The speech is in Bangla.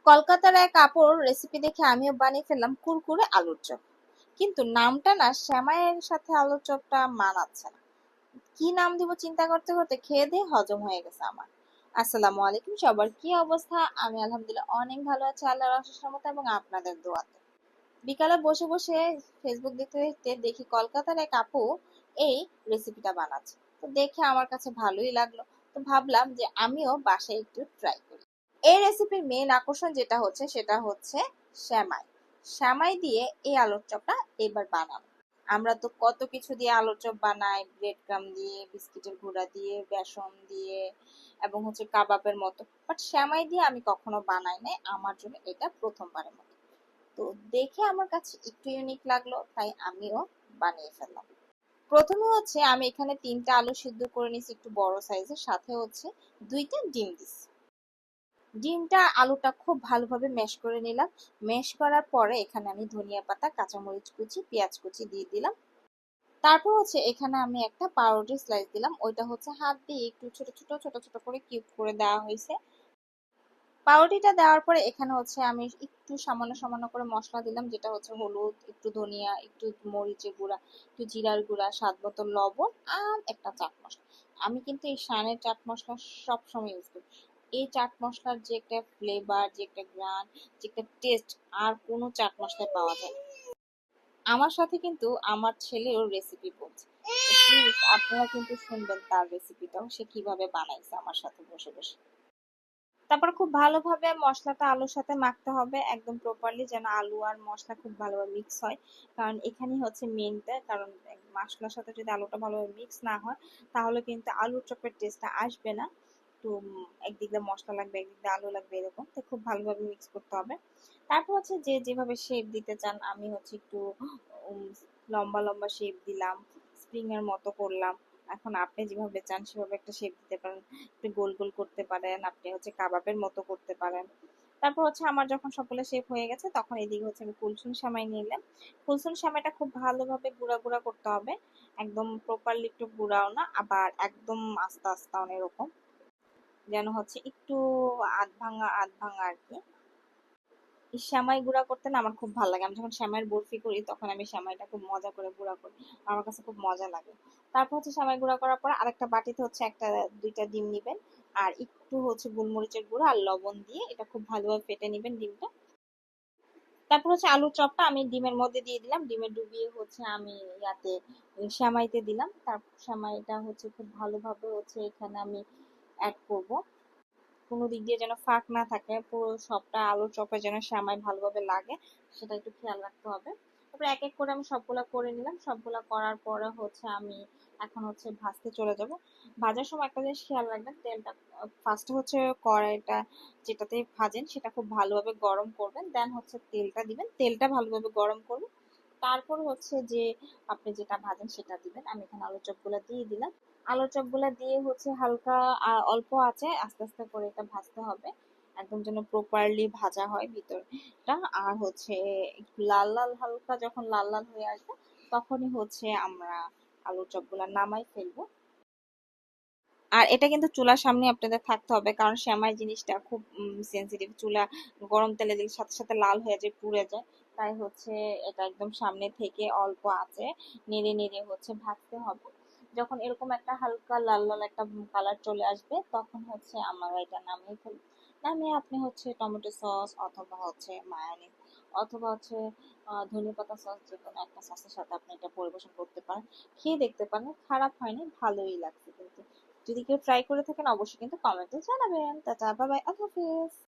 কলকাতার এক আপুর রেসিপি দেখে আমিও বানিয়ে ফেললাম কুরকুরে আলুর চপ। কিন্তু নামটা না সেমাইয়ের সাথে আলুর চপটা মানাচ্ছে না। কি নাম দিব চিন্তা করতে করতে খেয়ে দিয়ে হজম হয়ে গেছে আমার। আসসালামু আলাইকুম, সবার কি অবস্থা? আমি আলহামদুলিল্লাহ অনেক ভালো আছি আল্লাহর অশেষ রহমতে এবং আপনাদের দোয়াতে। বিকালে বসে বসে ফেসবুক দেখতে দেখতে দেখি কলকাতার এক আপু এই রেসিপিটা বানাচ্ছে। তো দেখে আমার কাছে ভালোই লাগলো। তো ভাবলাম যে আমিও বাসায় একটু ট্রাই করি। এই রেসিপির মেইন আকর্ষণ যেটা হচ্ছে সেটা হচ্ছে সেমাই। সেমাই দিয়ে এই আলুর চপটা এবার বানানো। আমরা তো কত কিছু দিয়ে আলুর চপ বানাই, ব্রেড ক্রাম দিয়ে, বিস্কিটের গুঁড়া দিয়ে, বেসন দিয়ে এবং হচ্ছে কাবাবের মতো। বাট সেমাই দিয়ে আমি কখনো বানাই নাই, আমার জন্য এটা প্রথমবারের মতো। তো দেখে আমার কাছে একটু ইউনিক লাগলো, তাই আমিও বানিয়ে ফেললাম। প্রথমে হচ্ছে আমি এখানে 3টা আলু সিদ্ধ করে নিয়েছি একটু বড় সাইজের, সাথে হচ্ছে 2টা ডিম দিছি। ডিমটা আলুটা খুব ভালোভাবে ম্যাশ করে নিলাম। ম্যাশ করার পরে এখানে আমি ধনিয়া পাতা, কাঁচামরিচ কুচি, পেঁয়াজ কুচি দিয়ে দিলাম। তারপর হচ্ছে এখানে আমি একটা পাউরুটি স্লাইস দিলাম, ওইটা হচ্ছে হাত দিয়ে একটু ছোট ছোট ছোট ছোট করে কিউব করে দেওয়া হয়েছে। পাউরুটিটা দেওয়ার পরে এখানে হচ্ছে আমি একটু সামান্য সামান্য করে মশলা দিলাম, যেটা হচ্ছে হলুদ, একটু ধনিয়া, একটু মরিচের গুঁড়া, একটু জিরার গুঁড়া, স্বাদ মতো লবণ আর একটা চাট মশলা। আমি কিন্তু এই শানের চাট মশলা সবসময় ইউজ করি। এই চাট মশলার যে একটা ফ্লেভার, যে একটা গ্রান, যে একটা টেস্ট আর কোনো চাট মশলায় পাওয়া যায় না। আমার সাথে কিন্তু আমার ছেলেও রেসিপি বলছে, প্লিজ আপনারা কিন্তু শুনবেন তার রেসিপিটাও, সে কিভাবে বানাইছে আমার সাথে বসে বসে। তারপর খুব ভালোভাবে মশলাটা আলুর সাথে মাখতে হবে একদম প্রপারলি, যেন আলু আর মশলা খুব ভালোভাবে মিক্স হয়। কারণ এখানেই হচ্ছে মেনটা, কারণ মশলার সাথে যদি আলুটা ভালোভাবে মিক্স না হয় তাহলে কিন্তু আলুর চপের টেস্টটা আসবে না। তো একদিক দিয়ে মশলা লাগবে, একদিক দিয়ে আলু লাগবে, এরকম তো খুব ভালোভাবে মিক্স করতে হবে। তারপর হচ্ছে যে যেভাবে শেপ দিতে চান, আমি হচ্ছে একটু উম, লম্বা লম্বা শেপ দিলাম, স্প্রিং এর মতো করলাম। এখন আপনি যেভাবে চান সেভাবে একটা শেপ দিতে পারেন, আপনি গোল গোল করতে পারেন, আপনি হচ্ছে কাবাবের মতো করতে পারেন। তারপর হচ্ছে আমার যখন সবগুলো শেপ হয়ে গেছে তখন এদিকে হচ্ছে আমি কুলসুম সেমাই নিলাম। কুলসুম সেমাইটা খুব ভালোভাবে গুঁড়া গুঁড়া করতে হবে, একদম প্রপারলি একটু গুঁড়াও না আবার একদম আস্তে আস্তে এরকম, যেন হচ্ছে একটু আধ ভাঙা আর কি। এই সেমাই গুঁড়া করতে না আমার খুব ভালো লাগে। আমি যখন সেমাইয়ের বরফি করি তখন আমি সেমাইটা খুব মজা করে গুঁড়া করি, আমার কাছে খুব মজা লাগে। তারপর হচ্ছে সেমাই গুঁড়া করার পর আরেকটা বাটিতে হচ্ছে একটা 2টা ডিম নিবেন, আর একটু হচ্ছে গোলমরিচের গুঁড়ো আর লবণ দিয়ে এটা খুব ভালোভাবে ফেটে নিবেন ডিমটা। তারপর হচ্ছে আলুর চপটা আমি ডিমের মধ্যে দিয়ে দিলাম, ডিমে ডুবিয়ে হচ্ছে আমি ইয়াতে সেমাইতে দিলাম। তারপর সেমাইটা হচ্ছে খুব ভালোভাবে হচ্ছে এখানে আমি অ্যাড করব, কোনো দিক দিয়ে যেন ফাঁক না থাকে, পুরো সবটা আলুর চপে যেন সেমাই ভালোভাবে লাগে সেটা একটু খেয়াল রাখতে হবে। তারপরে এক এক করে আমি সবগুলা করে নিলাম, সবগুলা করার পরে হচ্ছে আমি এখন হচ্ছে ভাজতে চলে যাব। ভাজার সময় একটা জিনিস খেয়াল রাখবেন, তেলটা ফার্স্টে হচ্ছে কড়াইটা যেটাতে ভাজেন সেটা খুব ভালোভাবে গরম করবেন, দেন হচ্ছে তেলটা দিবেন, তেলটা ভালোভাবে গরম করবেন। তারপর হচ্ছে যে আপনি যেটা ভাজেন সেটা দিবেন। আমি এখানে আলুর চপগুলা দিয়ে দিলাম। আলুর চপগুলা দিয়ে হচ্ছে হালকা অল্প আঁচে আস্তে আস্তে করে এটা ভাজতে হবে, একদম যেন প্রপারলি ভাজা হয় ভিতরটা। আর হচ্ছে একটু লাল লাল, হালকা যখন লাল লাল হয়ে আসবে তখনই হচ্ছে আমরা আলুর চপগুলা নামাই ফেলবো। আর এটা কিন্তু চুলার সামনে আপনাদের থাকতে হবে, কারণ সেমাই জিনিসটা খুব সেন্সিটিভ, চুলা গরম তেলে দিলে সাথে সাথে লাল হয়ে যায়, পুড়ে যায়। তাই হচ্ছে এটা একদম সামনে থেকে অল্প আঁচে নেড়ে নেড়ে হচ্ছে ভাজতে হবে। যখন এরকম একটা হালকা লাল লাল একটা কালার চলে আসবে তখন হচ্ছে আমরা এটা নামিয়ে ফেলবো। নামিয়ে আপনি হচ্ছে টমেটো সস অথবা হচ্ছে মায়োনিজ অথবা হচ্ছে ধনেপাতা সস, যে কোনো একটা সসের সাথে আপনি এটা পরিবেশন করতে পারেন। খেয়ে দেখতে পারেন, খারাপ হয়নি, ভালোই লাগছে কিন্তু। যদি কেউ ট্রাই করে থাকেন অবশ্যই কিন্তু কমেন্টে জানাবেন। টাটা, বাই বাই, আল্লাহ হাফেজ।